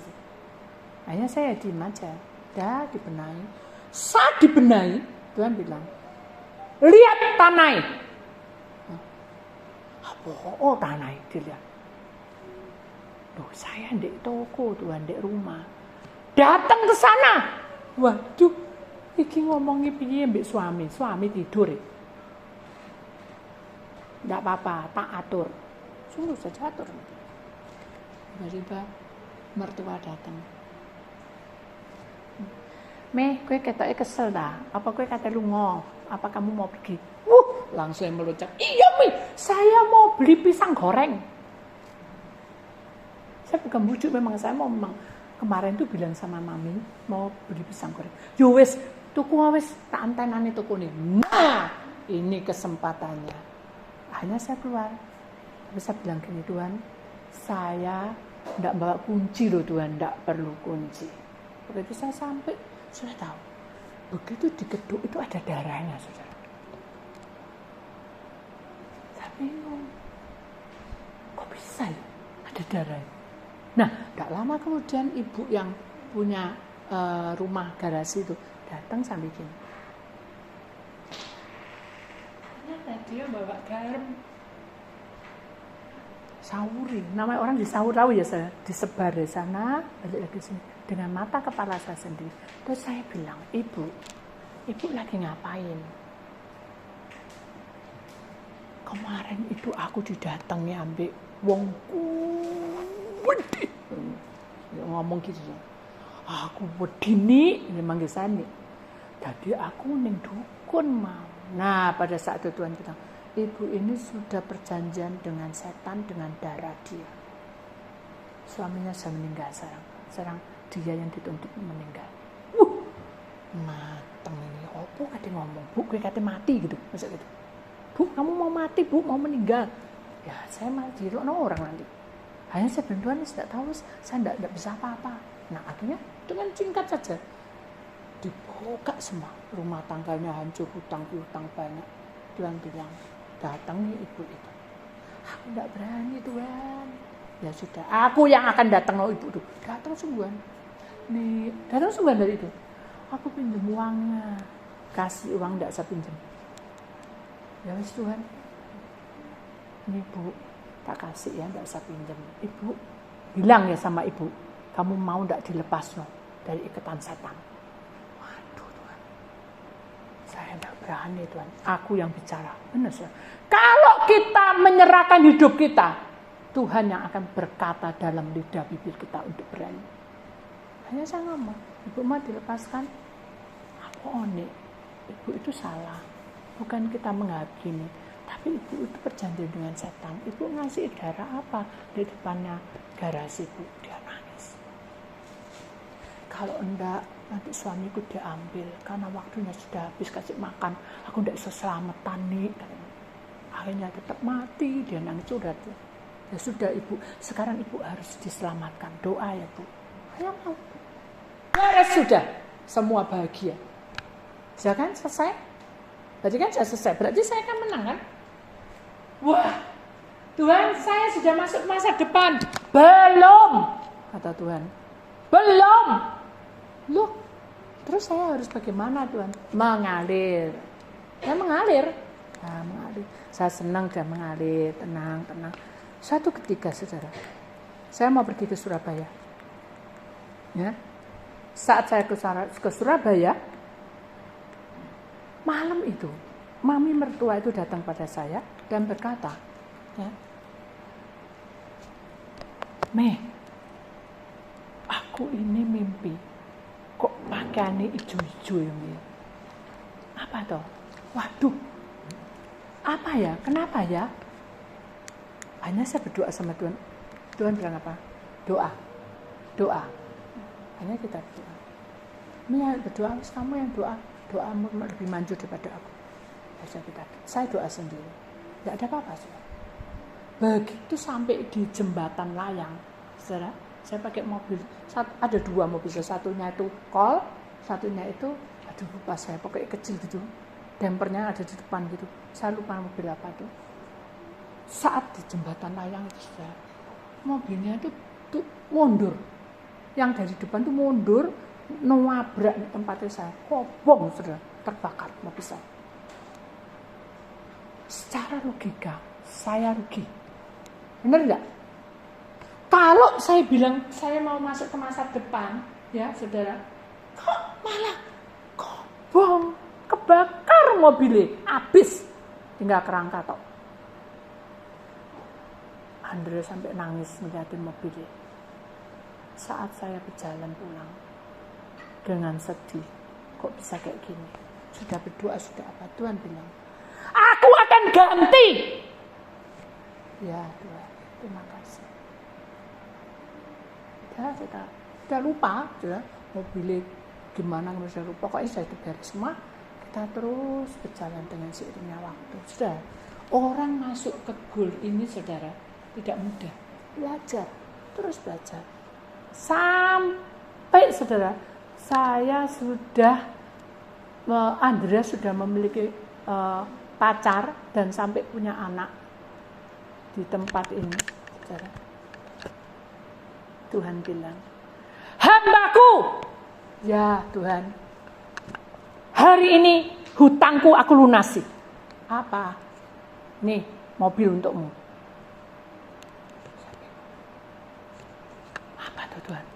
Akhirnya saya diam aja. Dah dibenahi. Saat dibenahi, Tuhan bilang, lihat tanah. Oh tanah dilihat. Loh, saya di toko Tuhan, di rumah. Datang ke sana. Waduh, iki ngomongi piye mbek suami tidur. Enggak apa-apa, tak atur. Sungguh saja atur. Tiba-tiba mertua datang. Meh, kowe ketoke kesel dah. Apa kowe kate lunga? Apa kamu mau pergi? Langsung meluncak. Iya, Mi. Saya mau beli pisang goreng. Saya bukan bujuk, memang saya mau kemarin tuh bilang sama Mami mau beli pisang goreng. Yo wes, tuku wes tak antenane tuku nih. Nah, ini kesempatannya. Akhirnya saya keluar. Tapi saya bilang gini, Tuhan, saya enggak bawa kunci loh Tuhan, enggak perlu kunci. Begitu saya sampai, sudah tahu, begitu dikeduk itu ada darahnya, saudara. Saya bingung, kok bisa ya ada darahnya? Nah, tidak lama kemudian ibu yang punya rumah garasi itu datang sampai gini. Ternyata dia bawa garam. Sauri, namanya orang disaur tahu ya saya, disebar di sana, balik lagi sini. Dengan mata kepala saya sendiri. Terus saya bilang, ibu lagi ngapain? Kemarin itu aku didatangi ambek wong wedi. Ngomong gitu. Aku wedi nih, ini manggil saya nih. Jadi aku ning dukun mau. Nah, pada saat itu Tuhan bilang, ibu ini sudah perjanjian dengan setan dengan darah dia. Suaminya sudah meninggal sekarang dia yang dituntut meninggal. Mateng ini. Opo kate ngomong, Bu, kowe kate mati gitu. Masa gitu. Bu, kamu mau mati, Bu, mau meninggal. Ya, saya mati dirokno orang nanti. Hanya saya bantuan tidak tahu, saya tidak bisa apa-apa. Nah, akhirnya dengan singkat saja dibuka semua. Rumah tangganya hancur, hutang banyak. Tuhan bilang, datangi ibu itu. Aku tidak berani Tuhan. Ya sudah, aku yang akan datang lo ibu itu. Datang sungguhan. Nih, datang sungguhan dari itu. Aku pinjam uangnya. Kasih uang tidak saya pinjam. Ya wis Tuhan, ini Bu, tak kasih ya, enggak usah pinjam. Ibu bilang ya sama ibu, kamu mau enggak dilepas no dari ikatan setan? Waduh Tuhan, saya enggak berani Tuhan, aku yang bicara. Benar Tuhan. Kalau kita menyerahkan hidup kita, Tuhan yang akan berkata dalam lidah bibir kita untuk berani. Hanya saya ngomong, ibu mau dilepaskan? Aku onik, ibu itu salah. Bukan kita menghakimi, tapi ibu itu perjanjian dengan setan. Ibu ngasih darah apa di depannya garasi ibu? Dia nangis. Kalau enggak, nanti suamiku diambil karena waktunya sudah habis kasih makan. Aku enggak bisa selamatan nih. Akhirnya tetap mati, dia nangis sudah. Ya sudah ibu, sekarang ibu harus diselamatkan. Doa ya Bu. Saya mau. Beres sudah, semua bahagia. Sudah kan selesai? Berarti kan sudah selesai, berarti saya akan menang kan? Wah, Tuhan saya sudah masuk masa depan. Belum, kata Tuhan. Belum. Loh, terus saya harus bagaimana Tuhan? Mengalir. Ya mengalir. Nah, mengalir. Saya senang dia mengalir, tenang. Suatu ketika saudara, saya mau pergi ke Surabaya. Ya, saat saya ke Surabaya, malam itu, mami mertua itu datang pada saya dan berkata, ya, Meh, aku ini mimpi, kok pakaiannya hijau-hijau ya, Meh? Apa toh? Waduh, apa ya? Kenapa ya? Hanya saya berdoa sama Tuhan. Tuhan bilang apa? Doa. Hanya kita berdoa. Mia berdoa, kamu yang doa. Doamu lebih manjur daripada aku. Saya doa sendiri. Tidak ada apa-apa. Begitu sampai di jembatan layang, saudara, saya pakai mobil. Ada 2 mobil, satunya itu kol, satunya itu, aduh lupa saya, pokoknya kecil gitu. Dempernya ada di depan gitu. Saya lupa mobil apa itu. Saat di jembatan layang itu, saudara, mobilnya itu mundur. Yang dari depan itu mundur, nabrak tempatnya saya, kobong sudah terbakar mobil saya. Secara logika saya rugi, benar nggak? Kalau saya bilang saya mau masuk ke masa depan, ya saudara, kok malah kobong, kebakar mobilnya, habis, tinggal kerangka tok. Andre sampai nangis melihatin mobilnya. Saat saya berjalan pulang dengan sedih, kok bisa kayak gini? Sudah berdoa, sudah apa? Tuhan bilang, aku akan ganti. Ya Tuhan, terima kasih. Sudah lupa, sudah mobilnya gimana, sudah lupa. Pokoknya sudah beres semua. Kita terus berjalan dengan seiringnya waktu. Sudah, orang masuk ke goal ini saudara tidak mudah. Belajar, terus belajar. Sampai saudara, saya sudah, Andrea sudah memiliki pacar dan sampai punya anak di tempat ini, saudara. Tuhan bilang, hambaku, ya Tuhan, hari ini hutangku aku lunasi. Apa? Nih, mobil untukmu. Tuhan,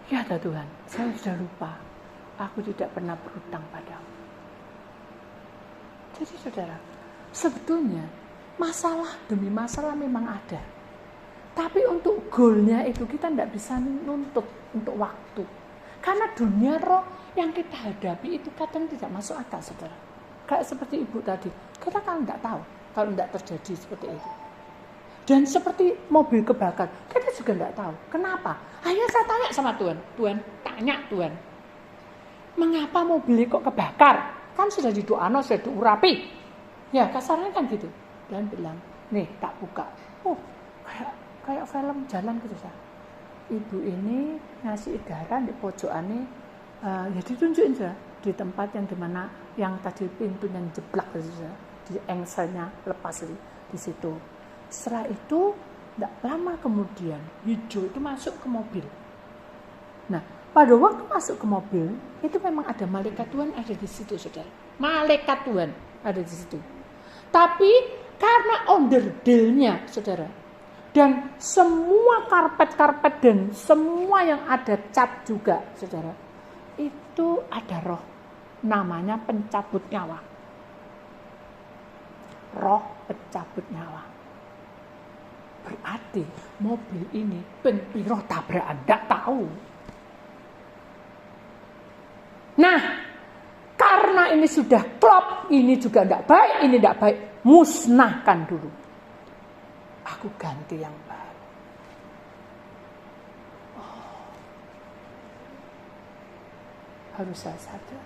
ya Tuhan, saya sudah lupa, aku tidak pernah berhutang padamu. Jadi saudara, sebetulnya masalah demi masalah memang ada, tapi untuk goalnya itu kita tidak bisa nuntut untuk waktu, karena dunia roh yang kita hadapi itu kadang tidak masuk akal saudara. Kayak seperti ibu tadi, kita kan tidak tahu kalau tidak terjadi seperti itu. Dan seperti mobil kebakar, kita juga tidak tahu. Kenapa? Akhirnya saya tanya sama Tuhan. Tanya Tuhan. Mengapa mobilnya kok kebakar? Kan sudah didoano, sudah diurapi. Ya kasarnya kan gitu. Dan bilang, nih tak buka. Oh, kayak film jalan gitu saya. Ibu ini ngasih edaran di pojokannya. Ya ditunjukin saja di tempat yang dimana yang tadi pintunya jeblak gitu saja. Di engselnya lepas di situ. Setelah itu, tidak lama kemudian, hijau itu masuk ke mobil. Nah, pada waktu masuk ke mobil, itu memang ada malaikat Tuhan ada di situ, saudara. Malaikat Tuhan ada di situ. Tapi karena onderdilnya, saudara, dan semua karpet-karpet dan semua yang ada cat juga, saudara, itu ada roh, namanya pencabut nyawa. Roh pencabut nyawa. Berarti mobil ini piro tabrakan, enggak tahu. Nah, karena ini sudah klop, ini juga enggak baik, ini enggak baik, musnahkan dulu. Aku ganti yang baru. Harus saya sadar.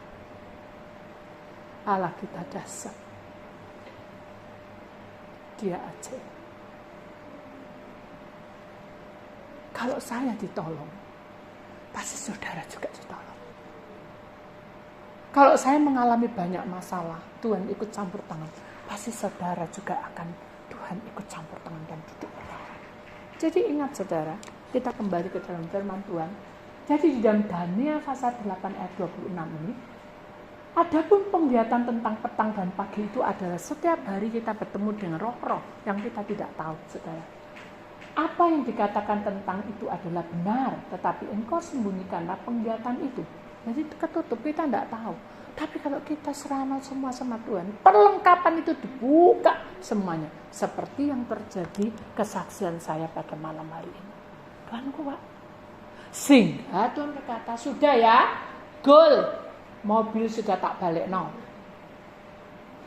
Allah kita dasar. Dia aja. Kalau saya ditolong, pasti saudara juga ditolong. Kalau saya mengalami banyak masalah, Tuhan ikut campur tangan, pasti saudara juga akan Tuhan ikut campur tangan dan duduk bersama. Jadi ingat saudara, kita kembali ke dalam firman Tuhan. Jadi di dalam Daniel pasal 8 ayat 26 ini, adapun penglihatan tentang petang dan pagi itu adalah setiap hari kita bertemu dengan roh-roh yang kita tidak tahu, saudara. Apa yang dikatakan tentang itu adalah benar, tetapi engkau sembunyikanlah penglihatan itu. Jadi ketutup, kita tidak tahu. Tapi kalau kita serahkan semua sama Tuhan, perlengkapan itu dibuka semuanya. Seperti yang terjadi kesaksian saya pada malam hari ini. Tuhan kuat. Sehingga Tuhan berkata, sudah ya, goal. Mobil sudah tak balik, no.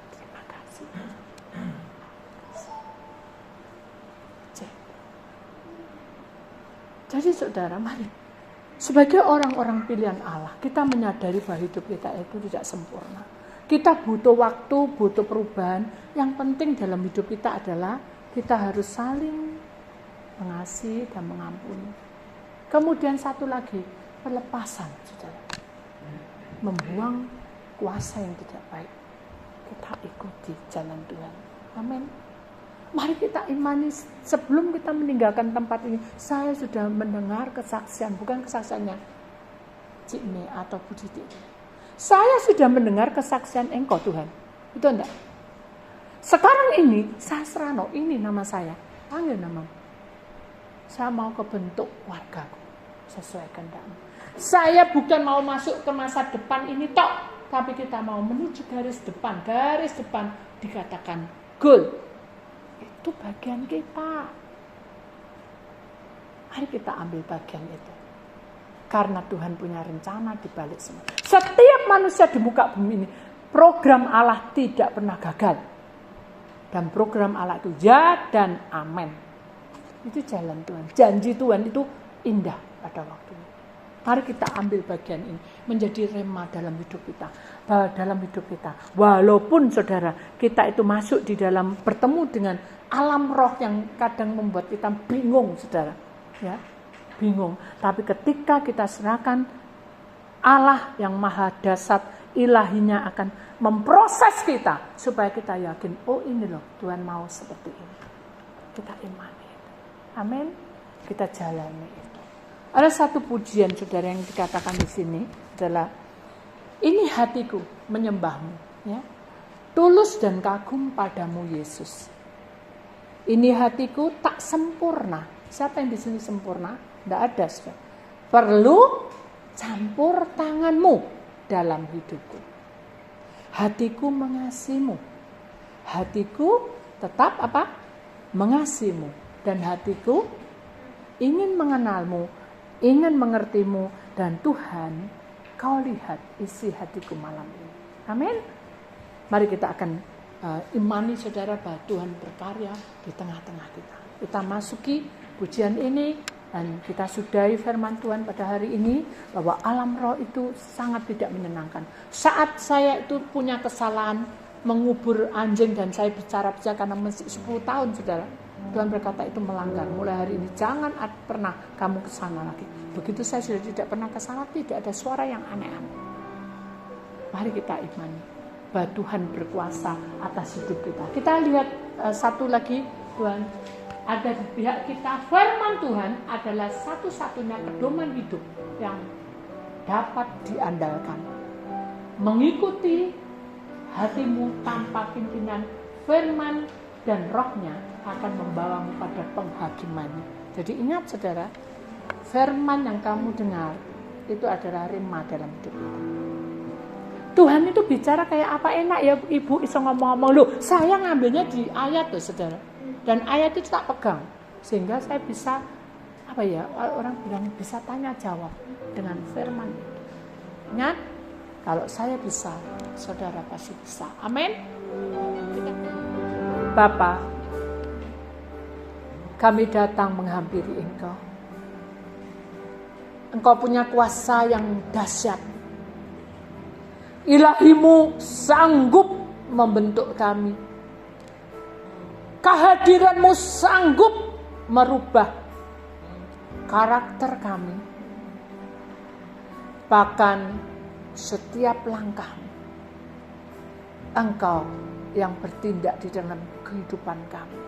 Terima kasih. Jadi saudara, mari. Sebagai orang-orang pilihan Allah, kita menyadari bahwa hidup kita itu tidak sempurna. Kita butuh waktu, butuh perubahan. Yang penting dalam hidup kita adalah kita harus saling mengasihi dan mengampuni. Kemudian satu lagi, pelepasan, saudara. Membuang kuasa yang tidak baik. Kita ikuti jalan Tuhan. Amin. Mari kita imani sebelum kita meninggalkan tempat ini. Saya sudah mendengar kesaksian, bukan kesaksiannya Cik Me atau Bu Diti. Saya sudah mendengar kesaksian engkau Tuhan. Betul enggak? Sekarang ini, saya serano, ini nama saya. Panggil namamu. Saya mau ke bentuk wargaku. Sesuai kehendakmu. Saya bukan mau masuk ke masa depan ini tok. Tapi kita mau menuju garis depan. Garis depan dikatakan goal. Itu bagian kita. Mari kita ambil bagian itu. Karena Tuhan punya rencana di balik semua. Setiap manusia di muka bumi ini, program Allah tidak pernah gagal. Dan program Allah itu ya dan amin. Itu jalan Tuhan. Janji Tuhan itu indah pada waktunya. Mari kita ambil bagian ini. Menjadi rema dalam hidup kita. Dalam hidup kita. Walaupun saudara, kita itu masuk di dalam bertemu dengan alam roh yang kadang membuat kita bingung, saudara. Ya, bingung. Tapi ketika kita serahkan, Allah yang maha dasar, ilahinya akan memproses kita. Supaya kita yakin, oh ini loh, Tuhan mau seperti ini. Kita imani. Amin. Kita jalani itu. Ada satu pujian, saudara, yang dikatakan di sini adalah, ini hatiku menyembahmu. Ya. Tulus dan kagum padamu, Yesus. Ini hatiku tak sempurna. Siapa yang di sini sempurna? Tidak ada. Saudara. Perlu campur tanganmu dalam hidupku. Hatiku mengasihimu. Hatiku tetap apa? Mengasihimu. Dan hatiku ingin mengenalmu, ingin mengertimu. Dan Tuhan, kau lihat isi hatiku malam ini. Amin. Mari kita akan imani saudara bahwa Tuhan berkarya di tengah-tengah kita. Kita masuki pujian ini dan kita sudahi firman Tuhan pada hari ini bahwa alam roh itu sangat tidak menyenangkan. Saat saya itu punya kesalahan mengubur anjing dan saya bicara karena masih 10 tahun saudara. Tuhan berkata itu melanggar. Mulai hari ini jangan pernah kamu ke sana lagi. Begitu saya sudah tidak pernah ke sana, tidak ada suara yang aneh-aneh. Mari kita imani bahwa Tuhan berkuasa atas hidup kita. Kita lihat satu lagi, Tuhan ada di pihak kita. Firman Tuhan adalah satu-satunya pedoman hidup yang dapat diandalkan. Mengikuti hatimu tanpa pimpinan firman dan rohnya akan membawamu pada penghakiman. Jadi ingat saudara, firman yang kamu dengar itu adalah rema dalam hidup kita. Tuhan itu bicara kayak apa, enak ya ibu bisa ngomong-ngomong. Loh, saya ngambilnya di ayat tuh saudara. Dan ayat itu tak pegang. Sehingga saya bisa, orang bilang bisa tanya jawab dengan firman. Ingat, kalau saya bisa, saudara pasti bisa. Amin. Bapa, kami datang menghampiri Engkau. Engkau punya kuasa yang dahsyat. Ilahimu sanggup membentuk kami. Kehadiranmu sanggup merubah karakter kami. Bahkan setiap langkah Engkau yang bertindak di dalam kehidupan kami.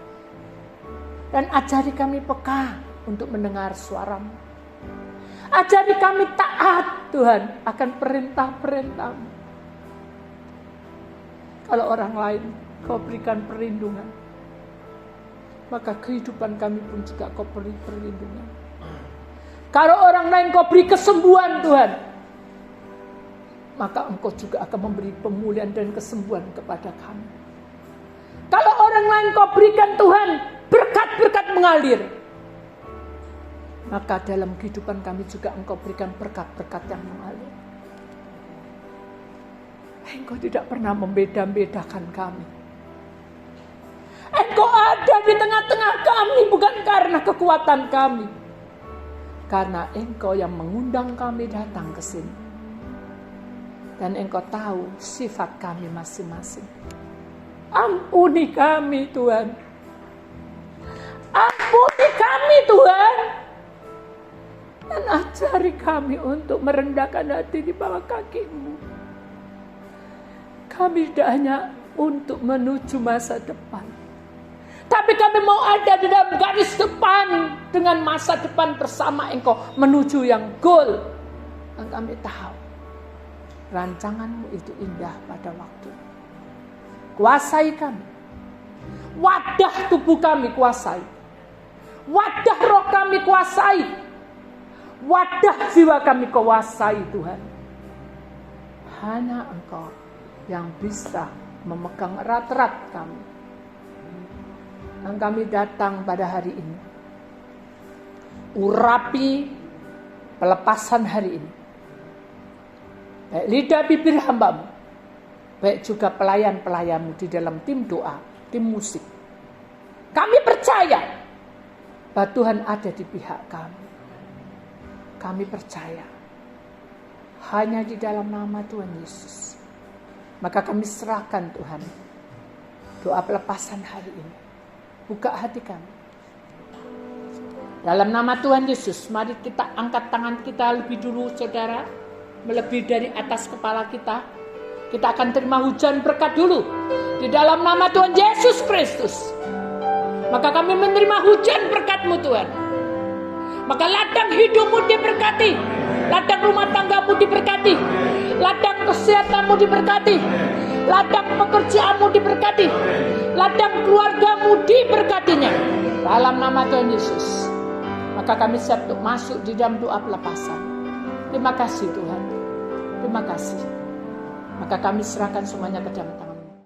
Dan ajari kami peka untuk mendengar suara-Mu. Ajari kami taat Tuhan akan perintah-perintah-Mu. Kalau orang lain Kau berikan perlindungan, maka kehidupan kami pun juga Kau beri perlindungan. Kalau orang lain Kau beri kesembuhan Tuhan, maka Engkau juga akan memberi pemulihan dan kesembuhan kepada kami. Kalau orang lain Kau berikan Tuhan, berkat-berkat mengalir, maka dalam kehidupan kami juga Engkau berikan berkat-berkat yang mengalir. Engkau tidak pernah membeda-bedakan kami. Engkau ada di tengah-tengah kami bukan karena kekuatan kami, karena Engkau yang mengundang kami datang ke sini. Dan Engkau tahu sifat kami masing-masing. Ampuni kami Tuhan. Ampuni kami Tuhan. Dan ajari kami untuk merendahkan hati di bawah kaki-Mu. Kami tidak hanya untuk menuju masa depan, tapi kami mau ada di dalam garis depan dengan masa depan bersama Engkau menuju yang goal. Dan kami tahu rancangan-Mu itu indah pada waktu. Kuasai kami. Wadah tubuh kami kuasai. Wadah roh kami kuasai. Wadah jiwa kami kuasai Tuhan. Hanya Engkau yang bisa memegang erat-erat kami. Dan kami datang pada hari ini. Urapi pelepasan hari ini. Baik lidah bibir hamba-Mu, baik juga pelayan-pelayan-Mu di dalam tim doa, tim musik. Kami percaya bahwa Tuhan ada di pihak kami. Kami percaya hanya di dalam nama Tuhan Yesus. Maka kami serahkan Tuhan doa pelepasan hari ini. Buka hati kami. Dalam nama Tuhan Yesus, mari kita angkat tangan kita lebih dulu saudara. Melebihi dari atas kepala kita. Kita akan terima hujan berkat dulu. Di dalam nama Tuhan Yesus Kristus. Maka kami menerima hujan berkat-Mu Tuhan. Maka ladang hidupmu diberkati. Ladang rumah tanggamu diberkati. Ladang kesehatan-Mu diberkati. Ladang pekerjaanmu diberkati. Ladang keluargamu diberkatinya. Dalam nama Tuhan Yesus. Maka kami siap untuk masuk di dalam doa pelepasan. Terima kasih Tuhan. Terima kasih. Maka kami serahkan semuanya ke dalam tangan.